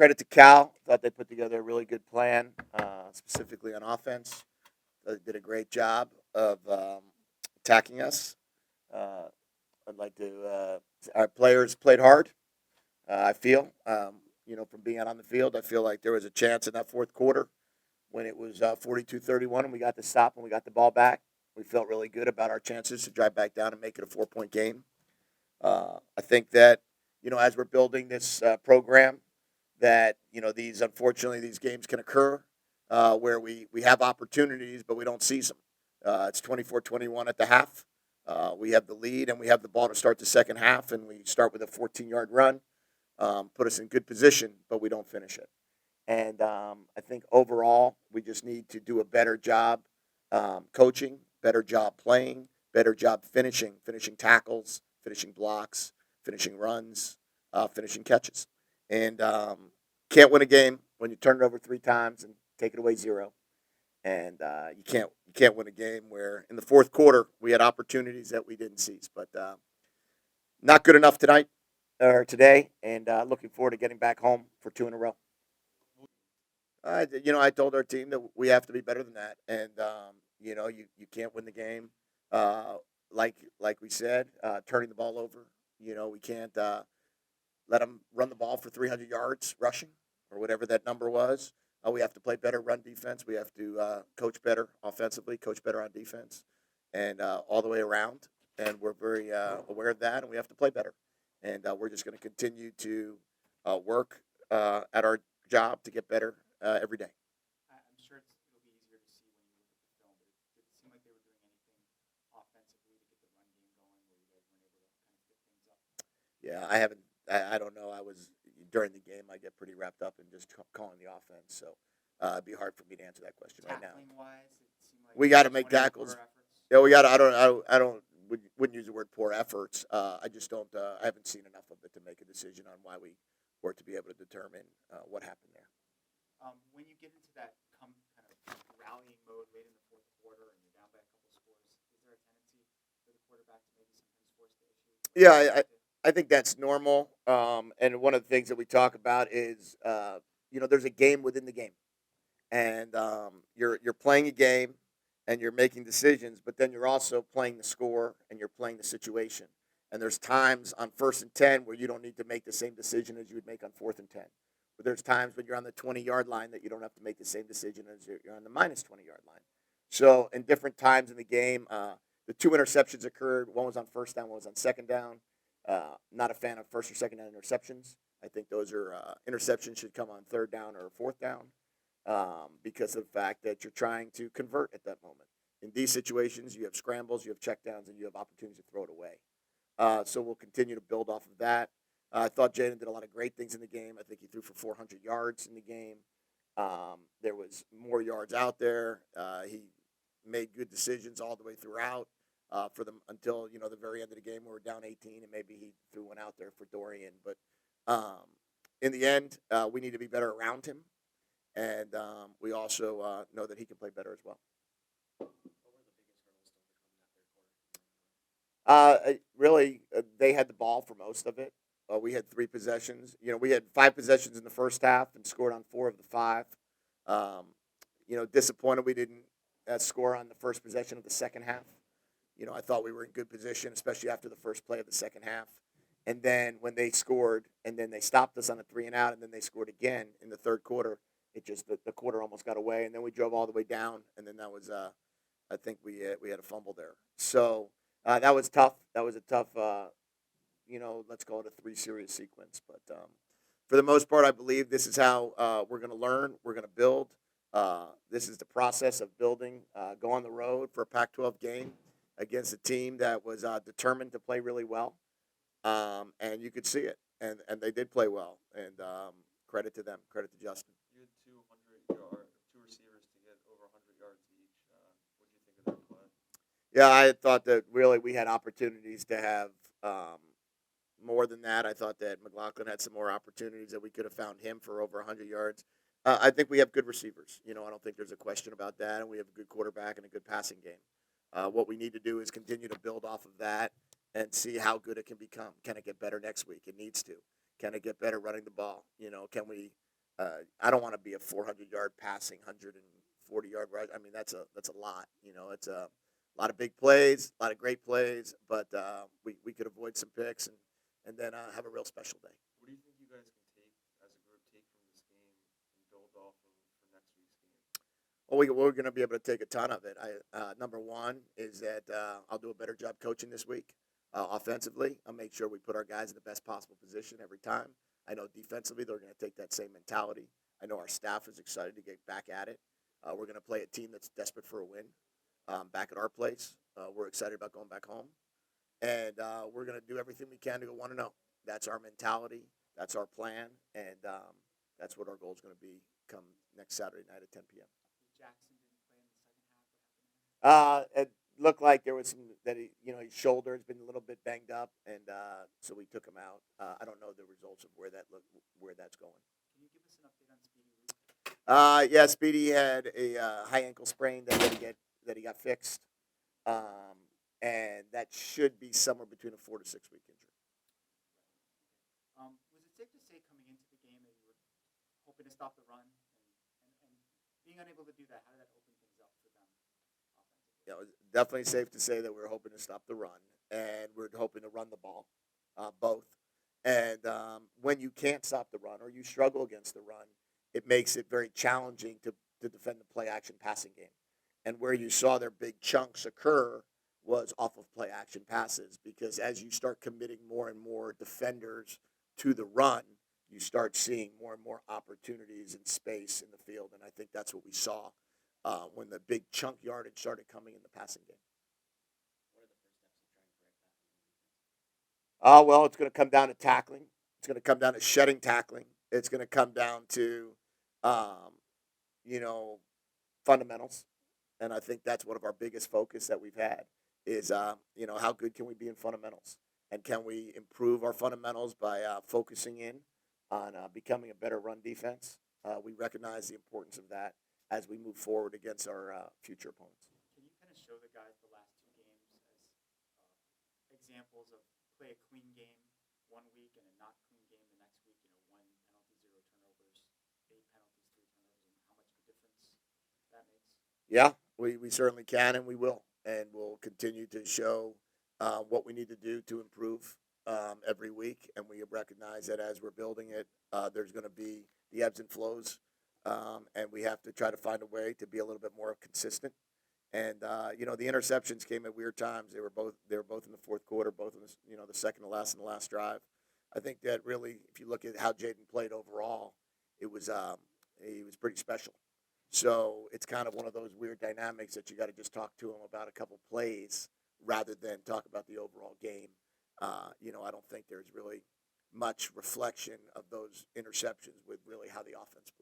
credit to Cal. Thought they put together a really good plan, specifically on offense. They did a great job of attacking us. Uh, I'd like to. Our players played hard. I feel, from being out on the field, I feel like there was a chance in that fourth quarter when it was 42-31 and we got the stop and we got the ball back. We felt really good about our chances to drive back down and make it a 4-point game. I think that, as we're building this program, that, these games can occur where we have opportunities, but we don't seize them. It's 24-21 at the half. We have the lead and we have the ball to start the second half, and we start with a 14-yard run, put us in good position, but we don't finish it. And I think overall, we just need to do a better job coaching, better job playing, better job finishing tackles, finishing blocks, finishing runs, finishing catches. And can't win a game when you turn it over 3 times and take it away 0. And you can't win a game where in the fourth quarter we had opportunities that we didn't seize. But not good enough tonight or today, and looking forward to getting back home for 2 in a row. I told our team that we have to be better than that, and you can't win the game, like we said, turning the ball over. We can't let them run the ball for 300 yards rushing or whatever that number was. We have to play better run defense. We have to coach better offensively, coach better on defense, and all the way around. And we're very aware of that, and we have to play better. And we're just going to continue to work at our job to get better every day. I'm sure it'll be easier to see when you look at the film, but did it seem like they were doing anything offensively to get the run game going where you guys weren't able to kind of pick things up? Yeah, I haven't. I don't know. I was during the game. I get pretty wrapped up in just calling the offense, so it'd be hard for me to answer that question right now. Tackling wise, it seemed like We got to make one of your tackles. poorer efforts. Yeah, we got. I don't. Wouldn't use the word poor efforts. I just don't. I haven't seen enough of it to make a decision on why we were to be able to determine what happened there. When you get into that kind of rallying mode late in the fourth quarter and you're down by a couple scores, is there a tendency for the quarterback to maybe sometimes force the issue? Yeah, I think that's normal. And one of the things that we talk about is, there's a game within the game, and you're playing a game, and you're making decisions, but then you're also playing the score and you're playing the situation. And there's times on 1st and 10 where you don't need to make the same decision as you would make on 4th and 10. But there's times when you're on the 20-yard line that you don't have to make the same decision as you're on the minus 20-yard line. So in different times in the game, the 2 interceptions occurred. One was on 1st down, one was on 2nd down. Not a fan of 1st or 2nd down interceptions. I think those are interceptions should come on 3rd down or 4th down because of the fact that you're trying to convert at that moment. In these situations, you have scrambles, you have checkdowns, and you have opportunities to throw it away. So we'll continue to build off of that. I thought Jaden did a lot of great things in the game. I think he threw for 400 yards in the game. There was more yards out there. He made good decisions all the way throughout for them until the very end of the game where we're down 18, and maybe he threw one out there for Dorian. But in the end, we need to be better around him, and we also know that he can play better as well. Really, they had the ball for most of it. We had 3 possessions. We had 5 possessions in the first half and scored on 4 of the 5. Disappointed we didn't score on the first possession of the second half. I thought we were in good position, especially after the first play of the second half. And then when they scored, and then they stopped us on a 3 and out, and then they scored again in the third quarter, it just the quarter almost got away, and then we drove all the way down, and then that was I think we had a fumble there. So that was tough. That was a tough. Let's call it a 3-series sequence. But for the most part, I believe this is how we're going to learn. We're going to build. This is the process of building. Go on the road for a Pac-12 game against a team that was determined to play really well, and you could see it. And they did play well. And credit to them. Credit to Justin. You had 2 receivers to get over 100 yards each. What do you think of their play? Yeah, I thought that really we had opportunities to have more than that. I thought that McLaughlin had some more opportunities that we could have found him for over 100 yards. I think we have good receivers. I don't think there's a question about that, and we have a good quarterback and a good passing game. What we need to do is continue to build off of that and see how good it can become. Can it get better next week? It needs to. Can it get better running the ball? Can we I don't want to be a 400-yard passing, 140-yard rush. I mean, that's a lot. You know, it's a lot of big plays, a lot of great plays, but we could avoid some picks and then have a real special day. What do you think you guys can take as a group, take from this game and build off of for next week's game? Well, we're going to be able to take a ton of it. Number one is that I'll do a better job coaching this week offensively. I'll make sure we put our guys in the best possible position every time. I know defensively they're going to take that same mentality. I know our staff is excited to get back at it. We're going to play a team that's desperate for a win back at our place. We're excited about going back home. And we're going to do everything we can to go 1-0. That's our mentality. That's our plan. And that's what our goal is going to be come next Saturday night at 10 p.m. Jackson didn't play in the second half. What happened there? It looked like there was some that his shoulder has been a little bit banged up, and so we took him out. I don't know the results of where that's going. Can you give us an update on Speedy Luke? Yeah, Speedy had a high ankle sprain that he got fixed, and that should be somewhere between a 4 to 6 week injury. Was it safe to say coming into the game that you were hoping to stop the run and being unable to do that? How did that open things up for them offensively? Yeah, it was definitely safe to say that we were hoping to stop the run, and we're hoping to run the ball, both. And when you can't stop the run or you struggle against the run, it makes it very challenging to defend the play action passing game. And where you saw their big chunks occur was off of play action passes, because as you start committing more and more defenders to the run, you start seeing more and more opportunities and space in the field. And I think that's what we saw when the big chunk yardage started coming in the passing game. What are the first steps to try and correct that? Well, it's going to come down to tackling. It's going to come down to shedding tackling. It's going to come down to, um, fundamentals. And I think that's one of our biggest focus that we've had is, how good can we be in fundamentals? And can we improve our fundamentals by focusing in on becoming a better run defense? We recognize the importance of that as we move forward against our future opponents. Can you kind of show the guys the last two games as examples of play a clean game one week and a not clean game the next week? One penalty, 0 turnovers, 8 penalties, 3 turnovers, and how much of a difference that makes? Yeah, we certainly can and we will. And we'll continue to show what we need to do to improve every week. And we recognize that as we're building it, there's going to be the ebbs and flows. And we have to try to find a way to be a little bit more consistent. And the interceptions came at weird times. They were both in the fourth quarter, both in the second to last and the last drive. I think that really, if you look at how Jaden played overall, he was pretty special. So it's kind of one of those weird dynamics that you got to just talk to him about a couple plays rather than talk about the overall game. I don't think there's really much reflection of those interceptions with really how the offense played.